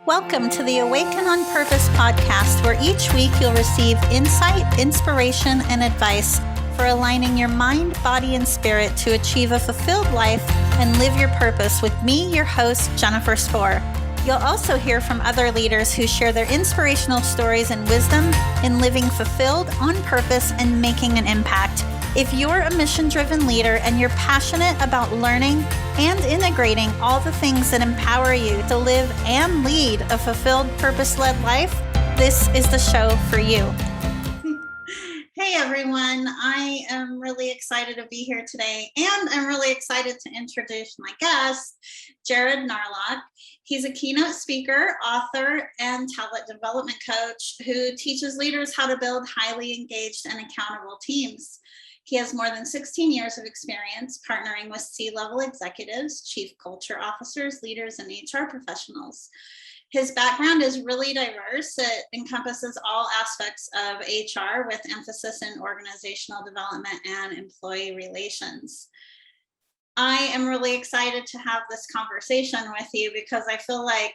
Welcome to the Awaken on Purpose podcast, where each week you'll receive insight, inspiration, and advice for aligning your mind, body, and spirit to achieve a fulfilled life and live your purpose with me, your host, Jennifer Spohr. You'll also hear from other leaders who share their inspirational stories and wisdom in living fulfilled, on purpose, and making an impact. If you're a mission-driven leader and you're passionate about learning and integrating all the things that empower you to live and lead a fulfilled, purpose-led life, this is the show for you. Hey everyone, I am really excited to be here today, and I'm really excited to introduce my guest, Jared Narlock. He's a keynote speaker, author, and talent development coach who teaches leaders how to build highly engaged and accountable teams. He has more than 16 years of experience partnering with C-level executives, chief culture officers, leaders, and HR professionals. His background is really diverse. It encompasses all aspects of HR with emphasis in organizational development and employee relations. I am really excited to have this conversation with you because I feel like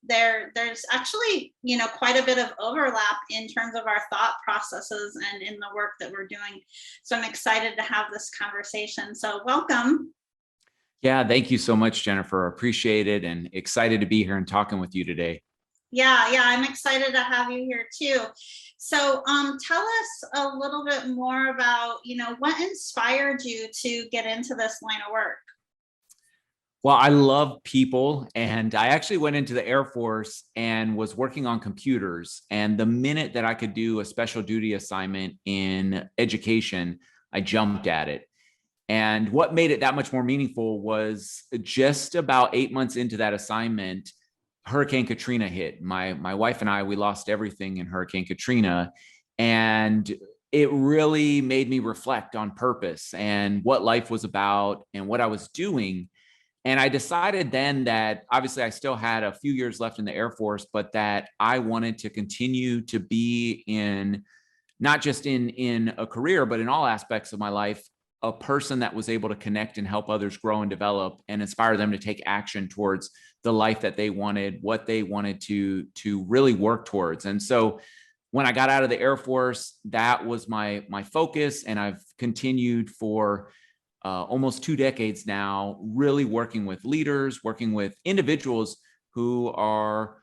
there's actually, quite a bit of overlap in terms of our thought processes and in the work that we're doing. So I'm excited to have this conversation. So welcome. Yeah, thank you so much, Jennifer. Appreciate it and excited to be here and talking with you today. Yeah, I'm excited to have you here too. So tell us a little bit more about, what inspired you to get into this line of work? Well, I love people, and I actually went into the Air Force and was working on computers. And the minute that I could do a special duty assignment in education, I jumped at it. And what made it that much more meaningful was just about 8 months into that assignment, Hurricane Katrina hit. My wife and I, we lost everything in Hurricane Katrina. And it really made me reflect on purpose and what life was about and what I was doing. And I decided then that obviously I still had a few years left in the Air Force, but that I wanted to continue to be in, not just in a career, but in all aspects of my life, a person that was able to connect and help others grow and develop and inspire them to take action towards the life that they wanted, what they wanted to really work towards. And so when I got out of the Air Force, that was my focus. And I've continued for almost 2 decades now, really working with leaders, working with individuals who are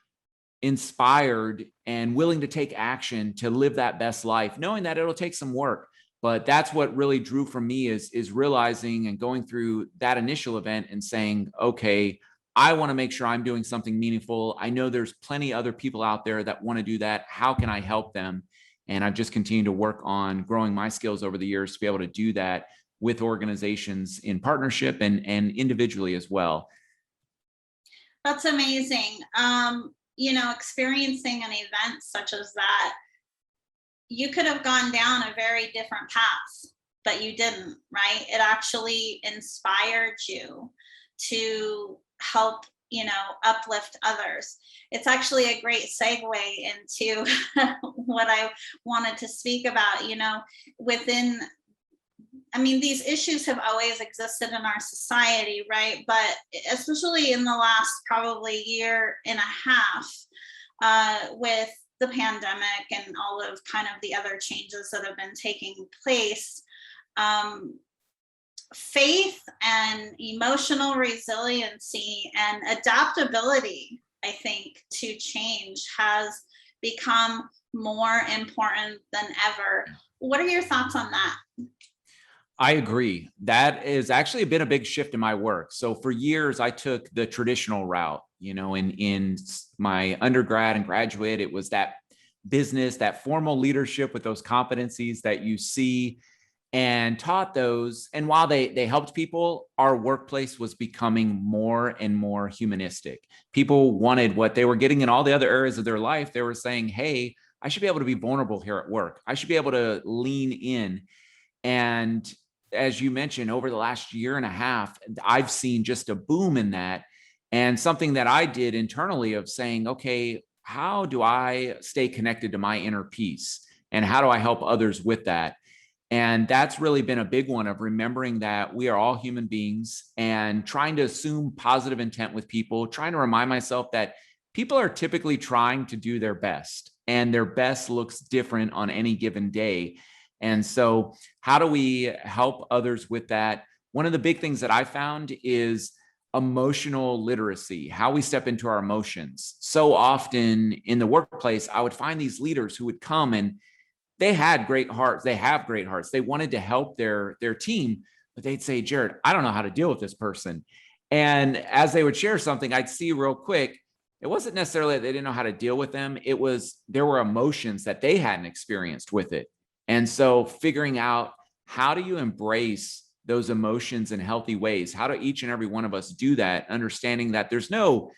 inspired and willing to take action to live that best life, knowing that it'll take some work. But that's what really drew from me is realizing and going through that initial event and saying, okay, I want to make sure I'm doing something meaningful. I know there's plenty other people out there that want to do that. How can I help them? And I've just continued to work on growing my skills over the years to be able to do that with organizations in partnership and individually as well. That's amazing. Experiencing an event such as that, you could have gone down a very different path, but you didn't, right? It actually inspired you to help, uplift others. It's actually a great segue into what I wanted to speak about, these issues have always existed in our society, right? But especially in the last probably year and a half, with the pandemic and all of kind of the other changes that have been taking place, faith and emotional resiliency and adaptability, I think, to change has become more important than ever. What are your thoughts on that? I agree. That has actually been a big shift in my work. So for years, I took the traditional route, in my undergrad and graduate, it was that business, that formal leadership with those competencies that you see and taught those. And while they helped people, our workplace was becoming more and more humanistic. People wanted what they were getting in all the other areas of their life. They were saying, hey, I should be able to be vulnerable here at work. I should be able to lean in. And as you mentioned, over the last year and a half, I've seen just a boom in that. And something that I did internally of saying, okay, how do I stay connected to my inner peace? And how do I help others with that? And that's really been a big one of remembering that we are all human beings and trying to assume positive intent with people, trying to remind myself that people are typically trying to do their best, and their best looks different on any given day. And so how do we help others with that? One of the big things that I found is emotional literacy, how we step into our emotions. So often in the workplace, I would find these leaders who would come and they had great hearts. They have great hearts. They wanted to help their team, but they'd say, Jared, I don't know how to deal with this person. And as they would share something, I'd see real quick, it wasn't necessarily that they didn't know how to deal with them. It was, there were emotions that they hadn't experienced with it. And so figuring out, how do you embrace those emotions in healthy ways? How do each and every one of us do that? Understanding that there's no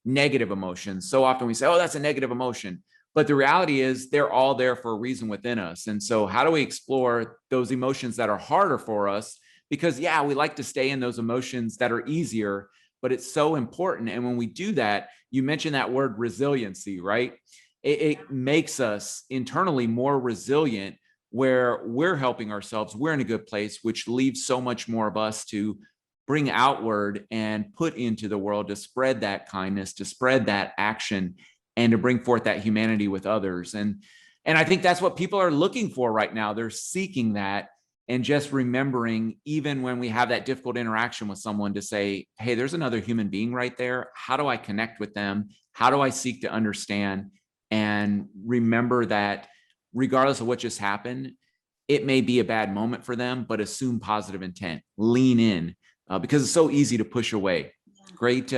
negative emotions. So often we say, oh, that's a negative emotion. But the reality is they're all there for a reason within us. And so how do we explore those emotions that are harder for us? Because yeah, we like to stay in those emotions that are easier, but it's so important. And when we do that, you mentioned that word resiliency, right? It makes us internally more resilient, where we're helping ourselves, we're in a good place, which leaves so much more of us to bring outward and put into the world to spread that kindness, to spread that action, and to bring forth that humanity with others. And I think that's what people are looking for right now. They're seeking that, and just remembering, even when we have that difficult interaction with someone, to say, hey, there's another human being right there. How do I connect with them? How do I seek to understand? And remember that regardless of what just happened, it may be a bad moment for them, but assume positive intent, lean in, because it's so easy to push away. Great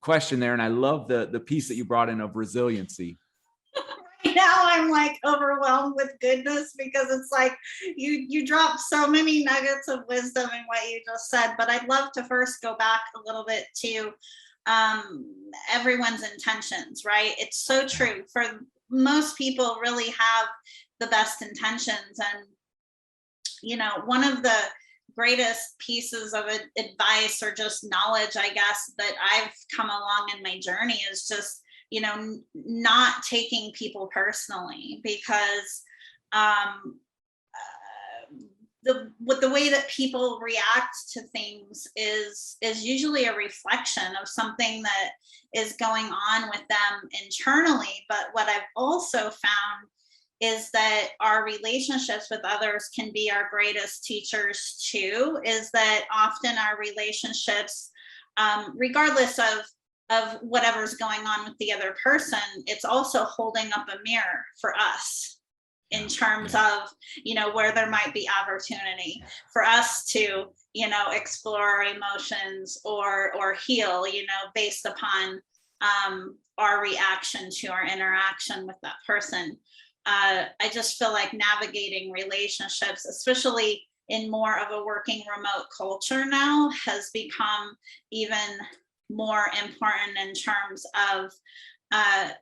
question there. And I love the piece that you brought in of resiliency. Right now I'm like overwhelmed with goodness, because it's like you dropped so many nuggets of wisdom in what you just said. But I'd love to first go back a little bit to everyone's intentions, right? It's so true. For most people really have the best intentions. And, you know, one of the greatest pieces of advice, or just knowledge, I guess, that I've come along in my journey is just, you know, not taking people personally, because the way that people react to things is usually a reflection of something that is going on with them internally. But what I've also found is that our relationships with others can be our greatest teachers too. Is that often our relationships, regardless of whatever's going on with the other person, it's also holding up a mirror for us, in terms of, you know, where there might be opportunity for us to, you know, explore our emotions or heal, you know, based upon our reaction to our interaction with that person. I just feel like navigating relationships, especially in more of a working remote culture now, has become even more important in terms of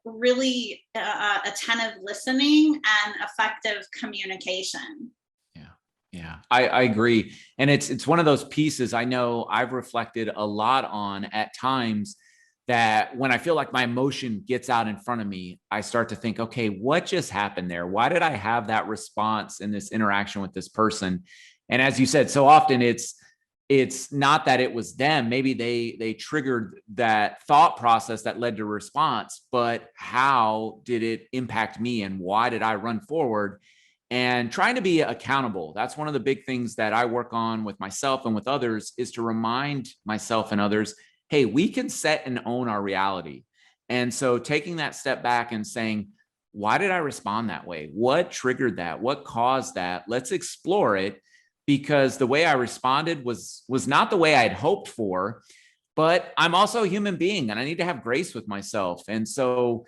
really attentive listening and effective communication. Yeah, I agree. And it's one of those pieces I know I've reflected a lot on at times, that when I feel like my emotion gets out in front of me, I start to think, okay, what just happened there? Why did I have that response in this interaction with this person? And as you said, so often it's not that it was them. Maybe they triggered that thought process that led to response, but how did it impact me, and why did I run forward? And trying to be accountable. That's one of the big things that I work on with myself and with others, is to remind myself and others, hey, we can set and own our reality. And so taking that step back and saying, why did I respond that way? What triggered that? What caused that? Let's explore it, because the way I responded was not the way I had hoped for, but I'm also a human being and I need to have grace with myself. And so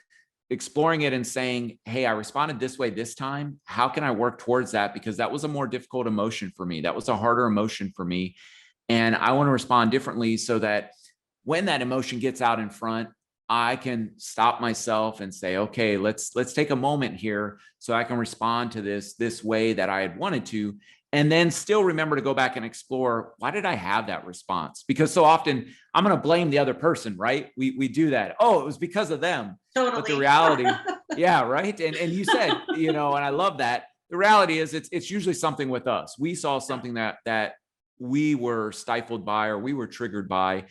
exploring it and saying, hey, I responded this way this time. How can I work towards that? Because that was a more difficult emotion for me. That was a harder emotion for me. And I want to respond differently, so that when that emotion gets out in front, I can stop myself and say, okay, let's take a moment here so I can respond to this way that I had wanted to. And then still remember to go back and explore, why did I have that response? Because so often I'm going to blame the other person, right? We do that. Oh, it was because of them. Totally. But the reality, yeah, right. And you said, you know, and I love that. The reality is it's usually something with us. We saw something that we were stifled by, or we were triggered by.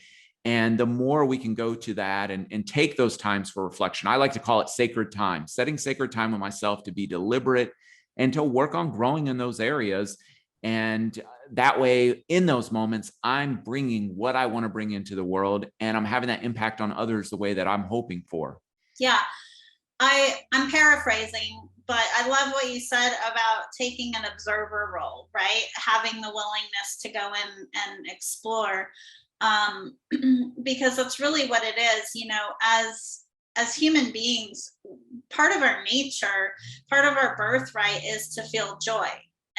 And the more we can go to that and take those times for reflection, I like to call it sacred time, setting sacred time with myself to be deliberate and to work on growing in those areas. And that way, in those moments, I'm bringing what I want to bring into the world, and I'm having that impact on others the way that I'm hoping for. Yeah, I'm paraphrasing, but I love what you said about taking an observer role, right? Having the willingness to go in and explore, because that's really what it is. You know, as human beings, part of our nature, part of our birthright is to feel joy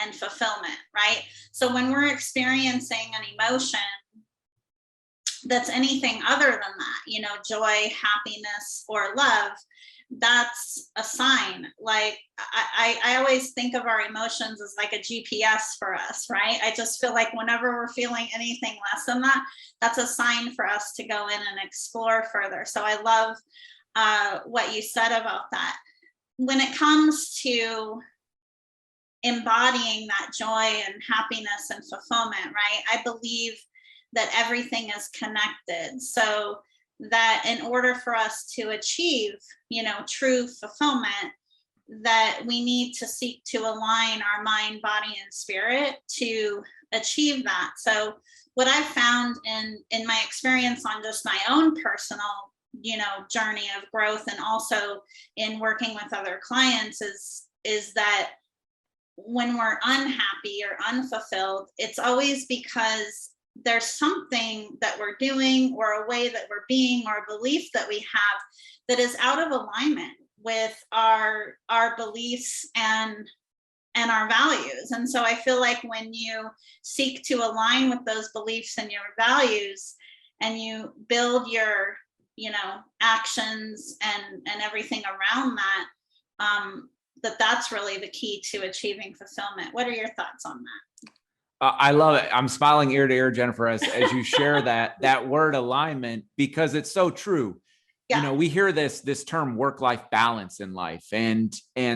and fulfillment, right? So when we're experiencing an emotion that's anything other than that, you know, joy, happiness, or love, that's a sign. Like I always think of our emotions as like a GPS for us, right? I just feel like whenever we're feeling anything less than that, that's a sign for us to go in and explore further. So I love what you said about that. When it comes to embodying that joy and happiness and fulfillment, right? I believe that everything is connected. So that in order for us to achieve, you know, true fulfillment, that we need to seek to align our mind, body, and spirit to achieve that. So what I've found in my experience on just my own personal, you know, journey of growth, and also in working with other clients, is that when we're unhappy or unfulfilled, it's always because there's something that we're doing, or a way that we're being, or a belief that we have that is out of alignment with our beliefs and our values. And so I feel like when you seek to align with those beliefs and your values, and you build your, you know, actions and everything around that, that's really the key to achieving fulfillment. What are your thoughts on that? I love it. I'm smiling ear to ear, Jennifer, as you share that word alignment, because it's so true. Yeah. You know, we hear this term work-life balance in life, and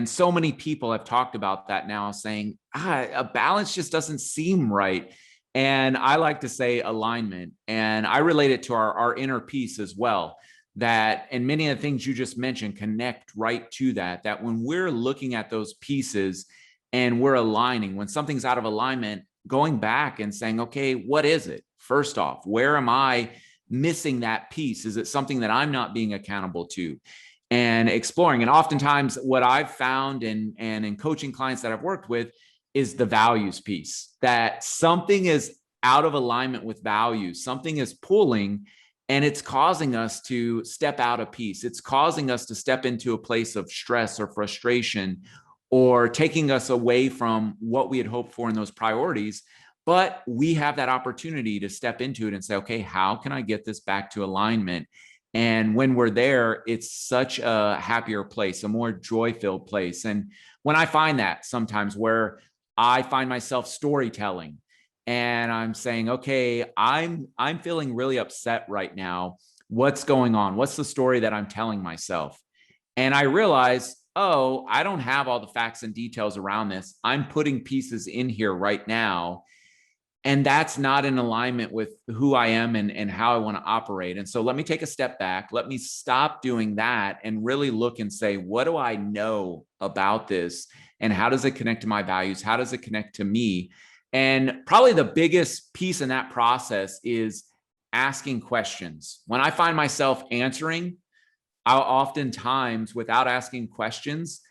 so many people have talked about that now, saying a balance just doesn't seem right. And I like to say alignment, and I relate it to our inner peace as well. That, and many of the things you just mentioned connect right to that when we're looking at those pieces and we're aligning, when something's out of alignment, going back and saying, okay, what is it? First off, where am I missing that piece? Is it something that I'm not being accountable to? And exploring. And oftentimes what I've found and in coaching clients that I've worked with is the values piece, that something is out of alignment with values, something is pulling, and it's causing us to step out of peace. It's causing us to step into a place of stress or frustration, or taking us away from what we had hoped for in those priorities. But we have that opportunity to step into it and say, okay, how can I get this back to alignment? And when we're there, it's such a happier place, a more joy-filled place. And when I find that sometimes, where I find myself storytelling, and I'm saying, okay, I'm feeling really upset right now. What's going on? What's the story that I'm telling myself? And I realize, oh, I don't have all the facts and details around this. I'm putting pieces in here right now, and that's not in alignment with who I am and how I want to operate. And so let me take a step back. Let me stop doing that and really look and say, what do I know about this? And how does it connect to my values? How does it connect to me? And probably the biggest piece in that process is asking questions. When I find myself answering, I'll oftentimes, without asking questions,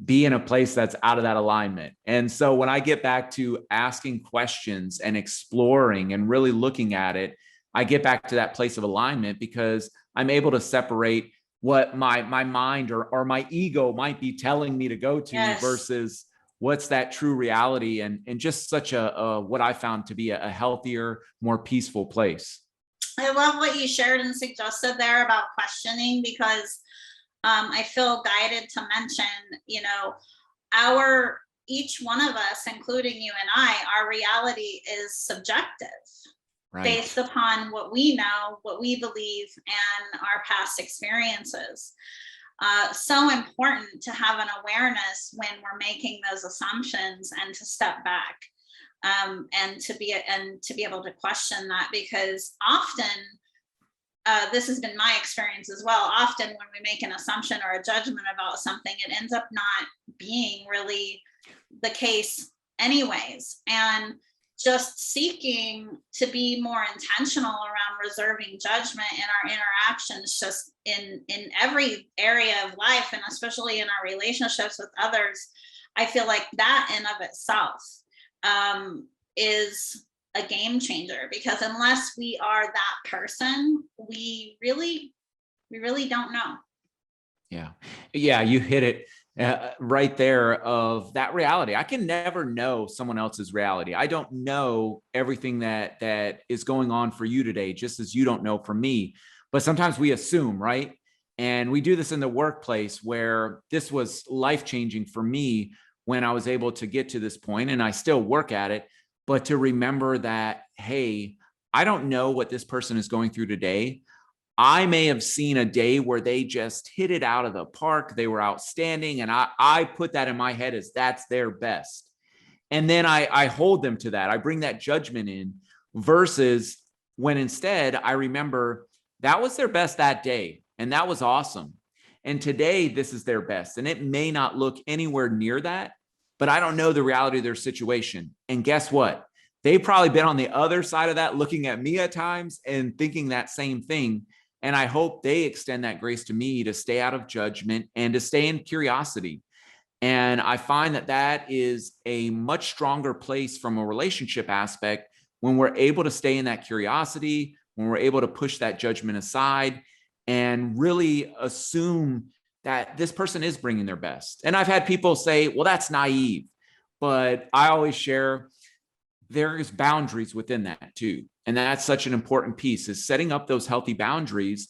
be in a place that's out of that alignment. And so when I get back to asking questions and exploring and really looking at it, I get back to that place of alignment, because I'm able to separate what my mind or my ego might be telling me to go to, Yes, versus what's that true reality, and just such a what I found to be a healthier, more peaceful place. I love what you shared and suggested there about questioning, because I feel guided to mention, you know, each one of us, including you and I, our reality is subjective, Right. based upon what we know, what we believe, and our past experiences. So important to have an awareness when we're making those assumptions, and to step back, and to be able to question that, because often this has been my experience as well. Often when we make an assumption or a judgment about something, it ends up not being really the case anyways. And just seeking to be more intentional around reserving judgment in our interactions, just in every area of life, and especially in our relationships with others. I feel like that in of itself is a game changer, because unless we are that person, we really don't know. Yeah, you hit it right there, of that reality. I can never know someone else's reality. I don't know everything that is going on for you today, just as you don't know for me. But sometimes we assume, right? And we do this in the workplace, where this was life-changing for me when I was able to get to this point, and I still work at it. But to remember that, hey, I don't know what this person is going through today. I may have seen a day where they just hit it out of the park. They were outstanding. And I put that in my head as that's their best. And then I hold them to that. I bring that judgment in, versus when instead I remember that was their best that day. And that was awesome. And today this is their best. And it may not look anywhere near that, but I don't know the reality of their situation. And guess what? They've probably been on the other side of that, looking at me at times and thinking that same thing. And I hope they extend that grace to me to stay out of judgment and to stay in curiosity. And I find that that is a much stronger place from a relationship aspect, when we're able to stay in that curiosity, when we're able to push that judgment aside and really assume that this person is bringing their best. And I've had people say, well, that's naive. But I always share, there's boundaries within that too. And that's such an important piece, is setting up those healthy boundaries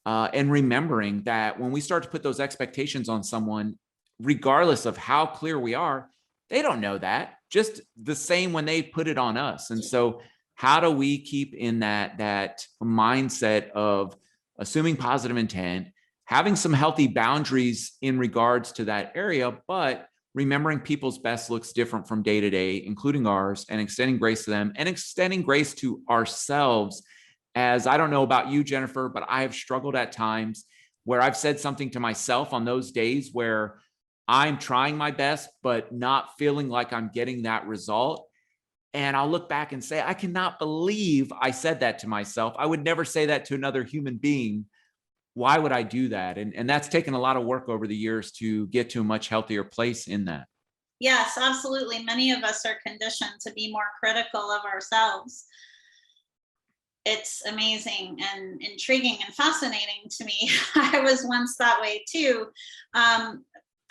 and remembering that when we start to put those expectations on someone, regardless of how clear we are, they don't know that, just the same when they put it on us. And so how do we keep in that mindset of assuming positive intent, having some healthy boundaries in regards to that area, but remembering people's best looks different from day to day, including ours, and extending grace to them and extending grace to ourselves. As I don't know about you, Jennifer, but I have struggled at times where I've said something to myself on those days where I'm trying my best, but not feeling like I'm getting that result. And I'll look back and say, I cannot believe I said that to myself. I would never say that to another human being. Why would I do that? And that's taken a lot of work over the years to get to a much healthier place in that. Yes, absolutely. Many of us are conditioned to be more critical of ourselves. It's amazing and intriguing and fascinating to me. I was once that way too. I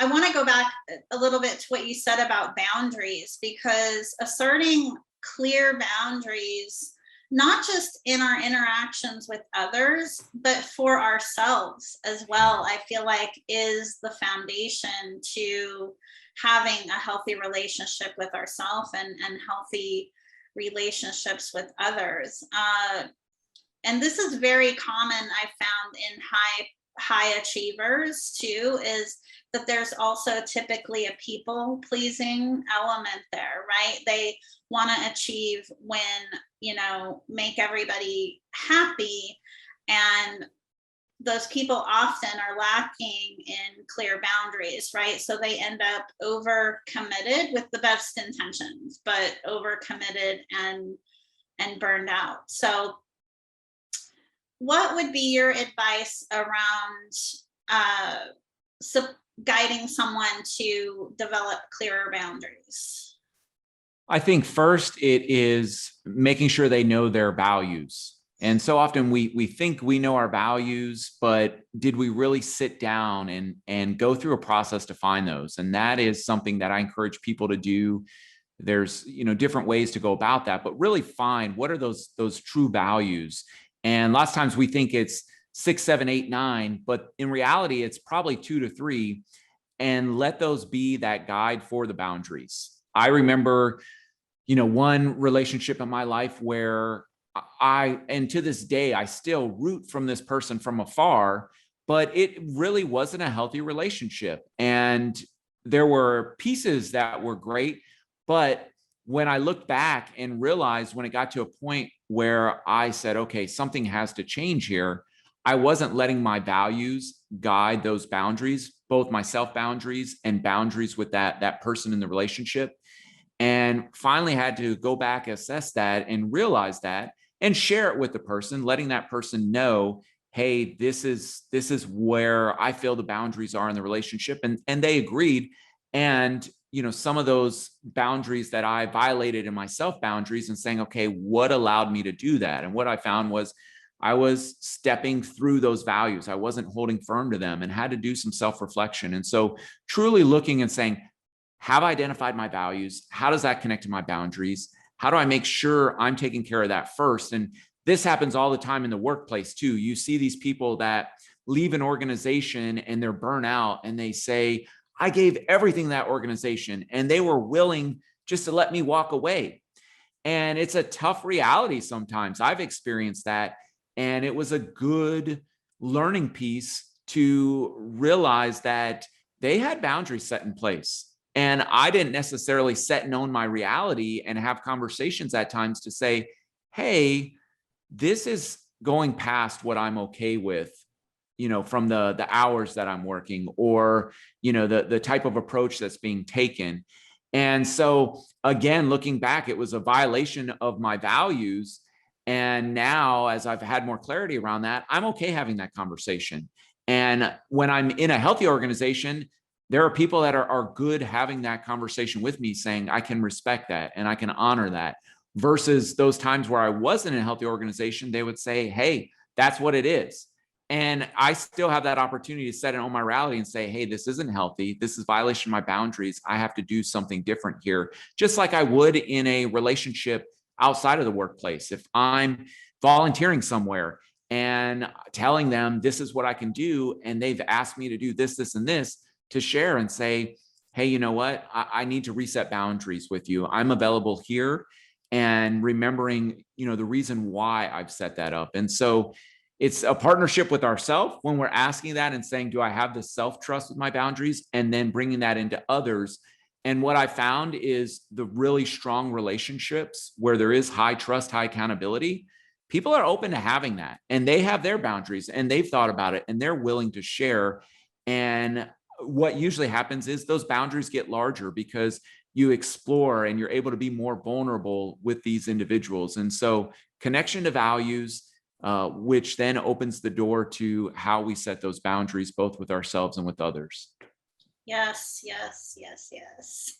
want to go back a little bit to what you said about boundaries, because asserting clear boundaries, not just in our interactions with others, but for ourselves as well, I feel like is the foundation to having a healthy relationship with ourselves and healthy relationships with others. And this is very common, I found, in high achievers too, is that there's also typically a people pleasing element there, right? They want to achieve when, make everybody happy. And those people often are lacking in clear boundaries, right? So they end up over committed with the best intentions, but over committed and burned out. So what would be your advice around guiding someone to develop clearer boundaries? I think first it is making sure they know their values. And so often we think we know our values, but did we really sit down and go through a process to find those? And that is something that I encourage people to do. There's, different ways to go about that, but really find what are those true values. And lots of times we think it's 6, 7, 8, 9, but in reality, it's probably 2 to 3, and let those be that guide for the boundaries. I remember, one relationship in my life where and to this day, I still root from this person from afar, but it really wasn't a healthy relationship. And there were pieces that were great, but when I looked back and realized when it got to a point where I said, okay, something has to change here, I wasn't letting my values guide those boundaries, both my self boundaries and boundaries with that person in the relationship. And finally had to go back, assess that, and realize that, and share it with the person, letting that person know, hey, this is where I feel the boundaries are in the relationship. And they agreed. And some of those boundaries that I violated in my self boundaries, and saying, okay, what allowed me to do that? And what I found was I was stepping through those values. I wasn't holding firm to them, and had to do some self-reflection. And so truly looking and saying, have I identified my values? How does that connect to my boundaries? How do I make sure I'm taking care of that first? And this happens all the time in the workplace too. You see these people that leave an organization and they're burnt out, and they say, I gave everything to that organization and they were willing just to let me walk away. And it's a tough reality sometimes. I've experienced that. And it was a good learning piece to realize that they had boundaries set in place. And I didn't necessarily set and own my reality and have conversations at times to say, hey, this is going past what I'm okay with, from the hours that I'm working, or, the type of approach that's being taken. And so again, looking back, it was a violation of my values. And now, as I've had more clarity around that, I'm okay having that conversation. And when I'm in a healthy organization, there are people that are good having that conversation with me, saying, I can respect that and I can honor that. Versus those times where I wasn't in a healthy organization, they would say, hey, that's what it is. And I still have that opportunity to set it on my reality and say, hey, this isn't healthy. This is violation of my boundaries. I have to do something different here. Just like I would in a relationship outside of the workplace. If I'm volunteering somewhere and telling them this is what I can do, and they've asked me to do this, this, and this, to share and say, hey, you know what? I need to reset boundaries with you. I'm available here. And remembering, the reason why I've set that up. And so it's a partnership with ourselves when we're asking that and saying, do I have the self-trust with my boundaries? And then bringing that into others. And what I found is the really strong relationships where there is high trust, high accountability, people are open to having that, and they have their boundaries and they've thought about it and they're willing to share. And what usually happens is those boundaries get larger because you explore and you're able to be more vulnerable with these individuals. And so connection to values, which then opens the door to how we set those boundaries, both with ourselves and with others. Yes, yes, yes, yes.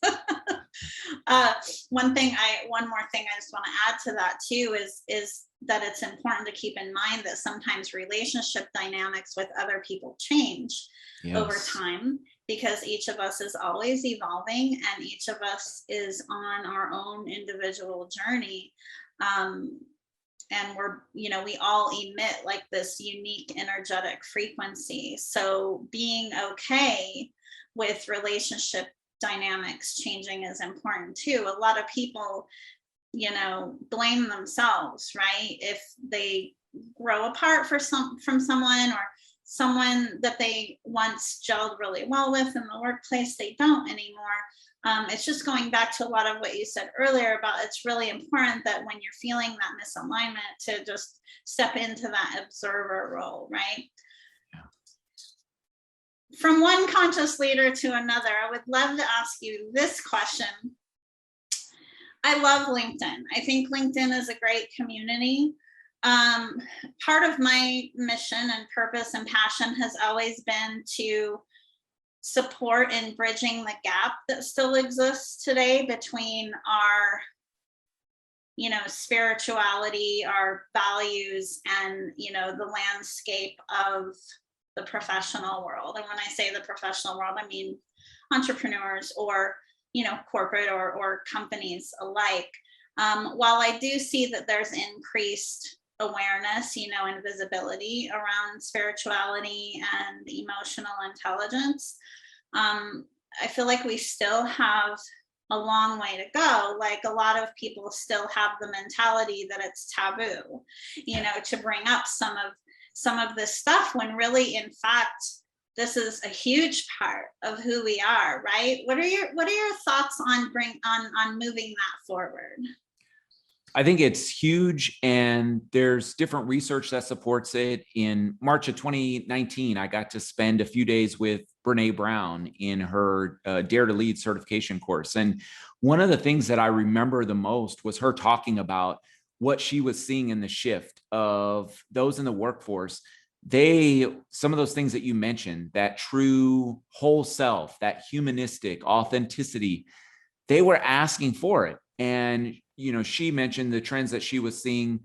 One more thing I just want to add to that too is that it's important to keep in mind that sometimes relationship dynamics with other people change over time, because each of us is always evolving and each of us is on our own individual journey. And we all emit like this unique energetic frequency. So being okay with relationship dynamics changing is important too. A lot of people, blame themselves, right? If they grow apart from someone, or someone that they once gelled really well with in the workplace, they don't anymore. It's just going back to a lot of what you said earlier about it's really important that when you're feeling that misalignment to just step into that observer role, right? Yeah. From one conscious leader to another, I would love to ask you this question. I love LinkedIn. I think LinkedIn is a great community. Part of my mission and purpose and passion has always been to support in bridging the gap that still exists today between our, spirituality, our values, and, the landscape of the professional world. And when I say the professional world, I mean entrepreneurs or, corporate or companies alike. While I do see that there's increased awareness, and visibility around spirituality and emotional intelligence, I feel like we still have a long way to go. Like a lot of people still have the mentality that it's taboo, to bring up some of this stuff, when really, in fact, this is a huge part of who we are, right? What are your thoughts on moving that forward? I think it's huge, and there's different research that supports it. In March of 2019, I got to spend a few days with Brene Brown in her Dare to Lead certification course. And one of the things that I remember the most was her talking about what she was seeing in the shift of those in the workforce. Some of those things that you mentioned, that true whole self, that humanistic authenticity, they were asking for it. And, she mentioned the trends that she was seeing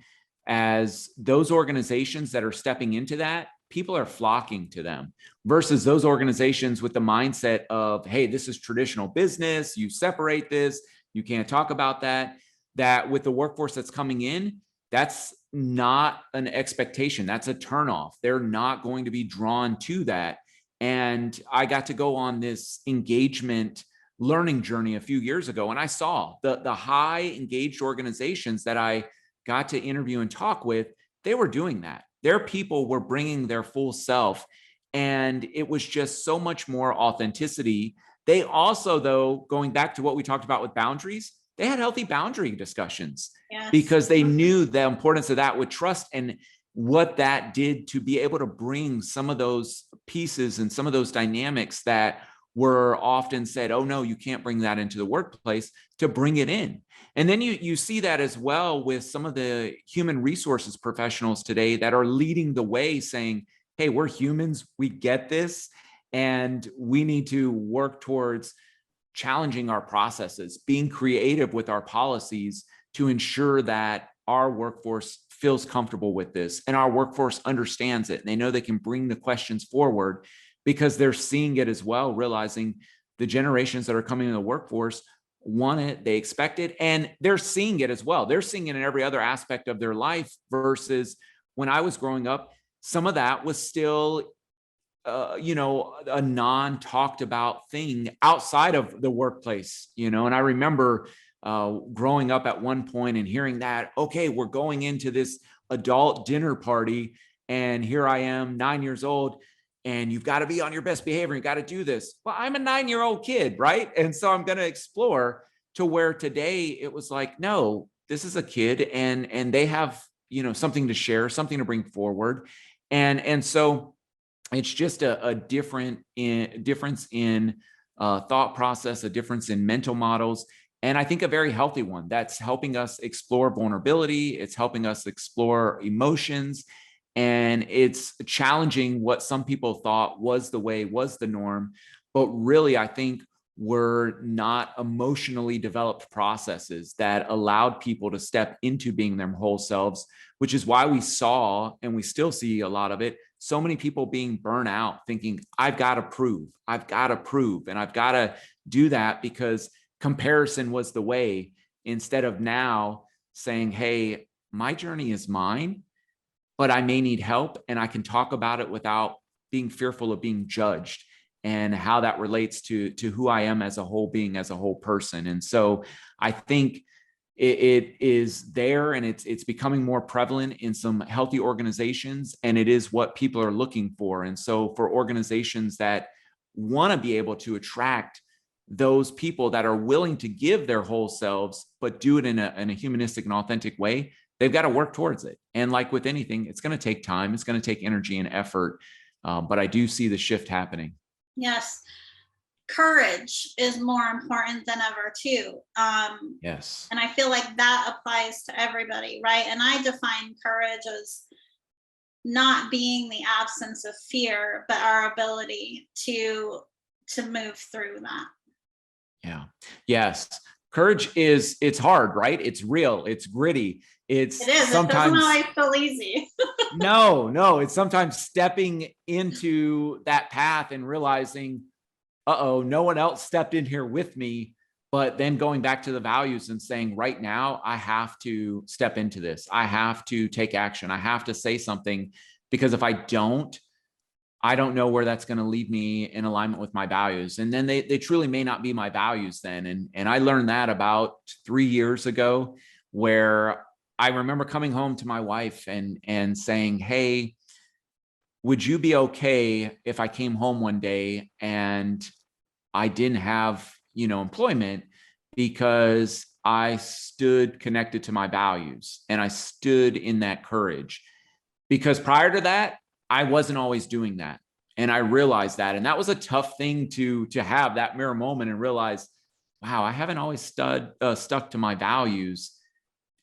as those organizations that are stepping into that, people are flocking to them versus those organizations with the mindset of, hey, this is traditional business. You separate this. You can't talk about that. That with the workforce that's coming in, that's not an expectation. That's a turnoff. They're not going to be drawn to that. And I got to go on this engagement learning journey a few years ago, and I saw the high engaged organizations that I got to interview and talk with. They were doing that. Their people were bringing their full self, and it was just so much more authenticity. They also, though, going back to what we talked about with boundaries, they had healthy boundary discussions. Yes. Because they knew the importance of that with trust and what that did to be able to bring some of those pieces and some of those dynamics that were often said, oh no, you can't bring that into the workplace, to bring it in. And then you see that as well with some of the human resources professionals today that are leading the way, saying, hey, we're humans, we get this, and we need to work towards challenging our processes, being creative with our policies to ensure that our workforce feels comfortable with this and our workforce understands it. And they know they can bring the questions forward because they're seeing it as well, realizing the generations that are coming in the workforce want it, they expect it, and they're seeing it as well. They're seeing it in every other aspect of their life versus when I was growing up, some of that was still, a non-talked about thing outside of the workplace, and I remember growing up at one point and hearing that, okay, we're going into this adult dinner party, and here I am, 9 years old, and you've got to be on your best behavior. You got to do this. Well, I'm a 9-year-old kid, right? And so I'm going to explore, to where today it was like, no, this is a kid, and they have, something to share, something to bring forward. And so it's just a difference in thought process, a difference in mental models. And I think a very healthy one that's helping us explore vulnerability. It's helping us explore emotions. And it's challenging what some people thought was the way, was the norm. But really, I think were not emotionally developed processes that allowed people to step into being their whole selves, which is why we saw, and we still see a lot of it, so many people being burnt out, thinking, I've got to prove, and I've got to do that because comparison was the way, instead of now saying, hey, my journey is mine, but I may need help, and I can talk about it without being fearful of being judged, and how that relates to who I am as a whole being, as a whole person. And so I think it is there, and it's becoming more prevalent in some healthy organizations, and it is what people are looking for. And so for organizations that want to be able to attract those people that are willing to give their whole selves, but do it in a humanistic and authentic way, they've got to work towards it. And like with anything, it's going to take time, it's going to take energy and effort. But I do see the shift happening. Yes. Courage is more important than ever too. Yes. And I feel like that applies to everybody, right? And I define courage as not being the absence of fear, but our ability to move through that. Yeah. Yes. Courage it's hard, right? It's real. It's gritty. It is. Sometimes, it doesn't always feel easy. No. It's sometimes stepping into that path and realizing, no one else stepped in here with me, but then going back to the values and saying, right now, I have to step into this. I have to take action. I have to say something, because if I don't know where that's going to lead me in alignment with my values. And then they truly may not be my values then. And I learned that about 3 years ago, where I remember coming home to my wife and saying, hey, would you be okay if I came home one day and I didn't have, employment, because I stood connected to my values and I stood in that courage, because prior to that, I wasn't always doing that. And I realized that. And that was a tough thing to have, that mirror moment and realize, wow, I haven't always stuck to my values.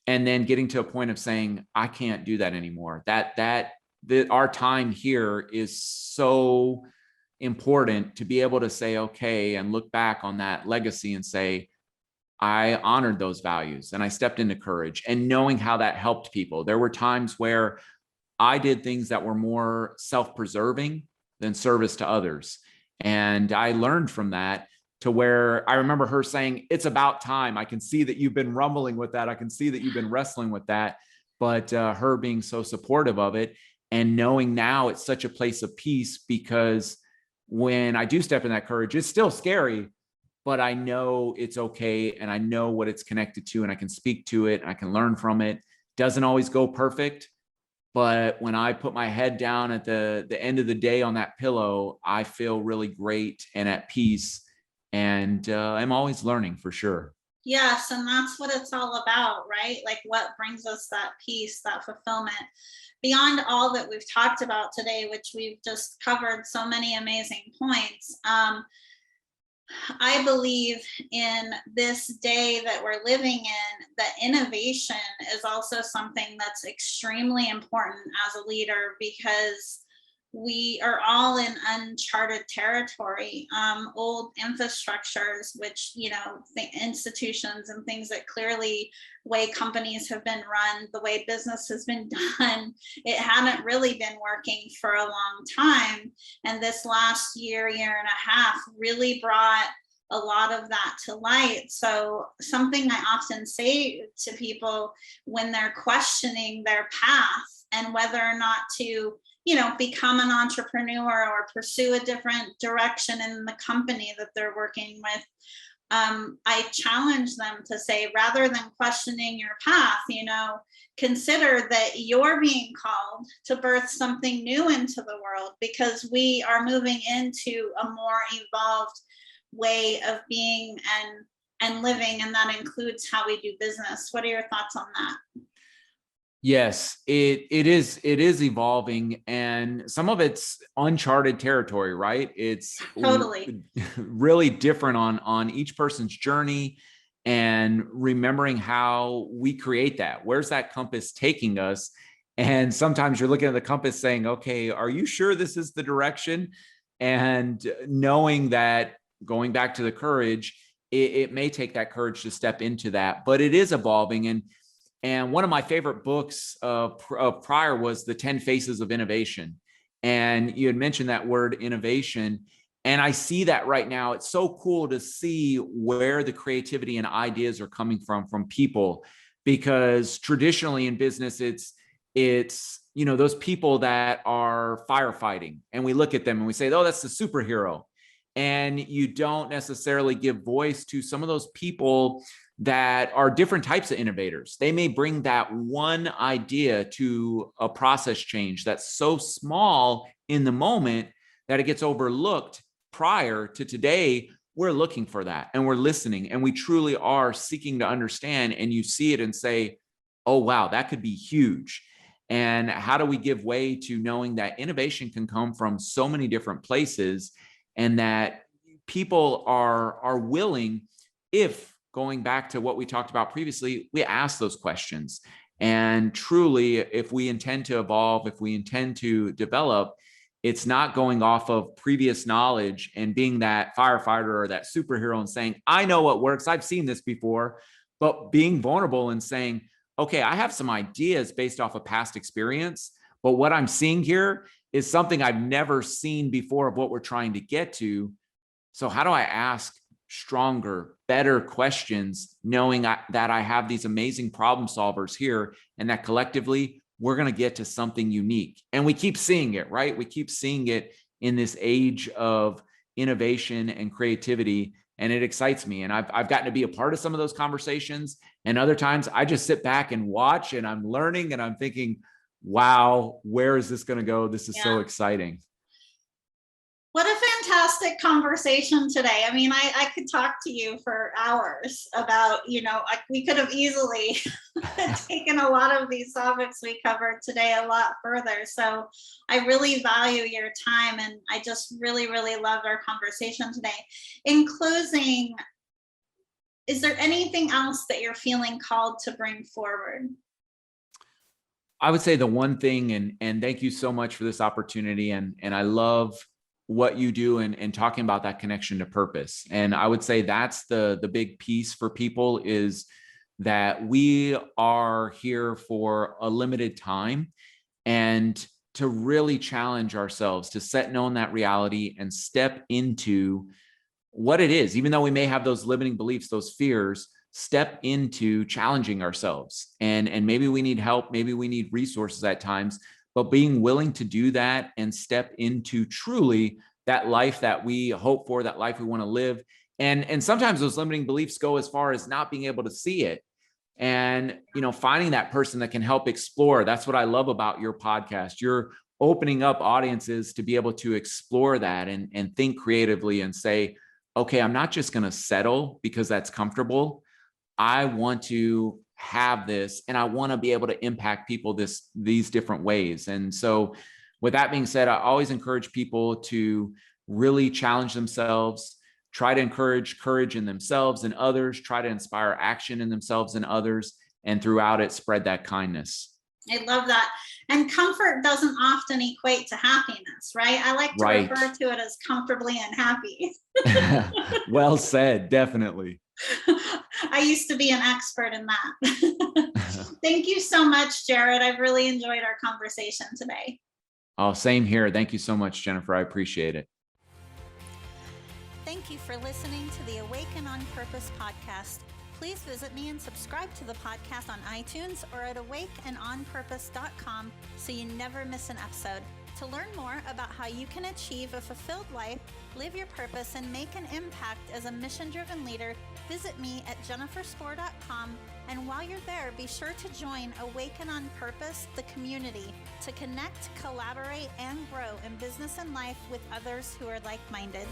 And then getting to a point of saying, I can't do that anymore. That our time here is so important to be able to say, okay, and look back on that legacy and say, I honored those values and I stepped into courage, and knowing how that helped people. There were times where I did things that were more self-preserving than service to others. And I learned from that, to where I remember her saying, it's about time. I can see that you've been rumbling with that. I can see that you've been wrestling with that. But her being so supportive of it, and knowing now it's such a place of peace, because when I do step in that courage, it's still scary, but I know it's okay. And I know what it's connected to, and I can speak to it and I can learn from it. Doesn't always go perfect, but when I put my head down at the end of the day on that pillow, I feel really great and at peace. And I'm always learning, for sure. Yes, and that's what it's all about, right? Like, what brings us that peace, that fulfillment, beyond all that we've talked about today, which we've just covered so many amazing points. I believe in this day that we're living in, that innovation is also something that's extremely important as a leader, because we are all in uncharted territory. Old infrastructures, which, the institutions and things that clearly way companies have been run, the way business has been done, it hadn't really been working for a long time. And this last year and a half really brought a lot of that to light. So something I often say to people when they're questioning their path and whether or not to become an entrepreneur or pursue a different direction in the company that they're working with, I challenge them to say, rather than questioning your path, consider that you're being called to birth something new into the world, because we are moving into a more evolved way of being and living, and that includes how we do business. What are your thoughts on that? Yes, it is evolving, and some of it's uncharted territory, right? It's Totally really different on each person's journey, and remembering how we create that. Where's that compass taking us? And sometimes you're looking at the compass saying, okay, are you sure this is the direction? And knowing that, going back to the courage, it may take that courage to step into that, but it is evolving. And one of my favorite books prior was The 10 Faces of Innovation. And you had mentioned that word innovation. And I see that right now. It's so cool to see where the creativity and ideas are coming from people, because traditionally in business, it's those people that are firefighting, and we look at them and we say, oh, that's the superhero. And you don't necessarily give voice to some of those people that are different types of innovators. They may bring that one idea to a process change that's so small in the moment that it gets overlooked. Prior to today, we're looking for that, and we're listening, and we truly are seeking to understand, and you see it and say, oh, wow, that could be huge. And how do we give way to knowing that innovation can come from so many different places, and that people are willing, if, going back to what we talked about previously, we ask those questions. And truly, if we intend to evolve, if we intend to develop, it's not going off of previous knowledge and being that firefighter or that superhero and saying, I know what works, I've seen this before, but being vulnerable and saying, okay, I have some ideas based off of past experience, but what I'm seeing here is something I've never seen before of what we're trying to get to. So how do I ask stronger, better questions, knowing that I have these amazing problem solvers here, and that collectively we're going to get to something unique? And we keep seeing it, right? We keep seeing it in this age of innovation and creativity, and it excites me. And I've gotten to be a part of some of those conversations, and other times I just sit back and watch, and I'm learning, and I'm thinking, wow, where is this going to go? This is so exciting. What a fantastic conversation today. I mean, I could talk to you for hours about, we could have easily taken a lot of these topics we covered today a lot further. So I really value your time, and I just really, really loved our conversation today. In closing, is there anything else that you're feeling called to bring forward? I would say the one thing, and thank you so much for this opportunity. And I love what you do and talking about that connection to purpose. And I would say that's the big piece for people, is that we are here for a limited time, and to really challenge ourselves to set known that reality and step into what it is. Even though we may have those limiting beliefs, those fears, step into challenging ourselves. And maybe we need help, maybe we need resources at times, but being willing to do that and step into truly that life that we hope for, that life we want to live. And sometimes those limiting beliefs go as far as not being able to see it. And, finding that person that can help explore. That's what I love about your podcast. You're opening up audiences to be able to explore that and think creatively and say, okay, I'm not just going to settle because that's comfortable. I want to have this, and I want to be able to impact people these different ways. And so with that being said, I always encourage people to really challenge themselves, try to encourage courage in themselves and others, try to inspire action in themselves and others, and throughout it, spread that kindness. I love that. And comfort doesn't often equate to happiness, right? I like to refer to it as comfortably unhappy. Well said, definitely. I used to be an expert in that. Thank you so much, Jared. I've really enjoyed our conversation today. Oh, same here. Thank you so much, Jennifer. I appreciate it. Thank you for listening to the Awaken on Purpose podcast. Please visit me and subscribe to the podcast on iTunes or at awakenonpurpose.com so you never miss an episode. To learn more about how you can achieve a fulfilled life, live your purpose, and make an impact as a mission-driven leader, visit me at jenniferspore.com. And while you're there, be sure to join Awaken on Purpose, the community, to connect, collaborate, and grow in business and life with others who are like-minded.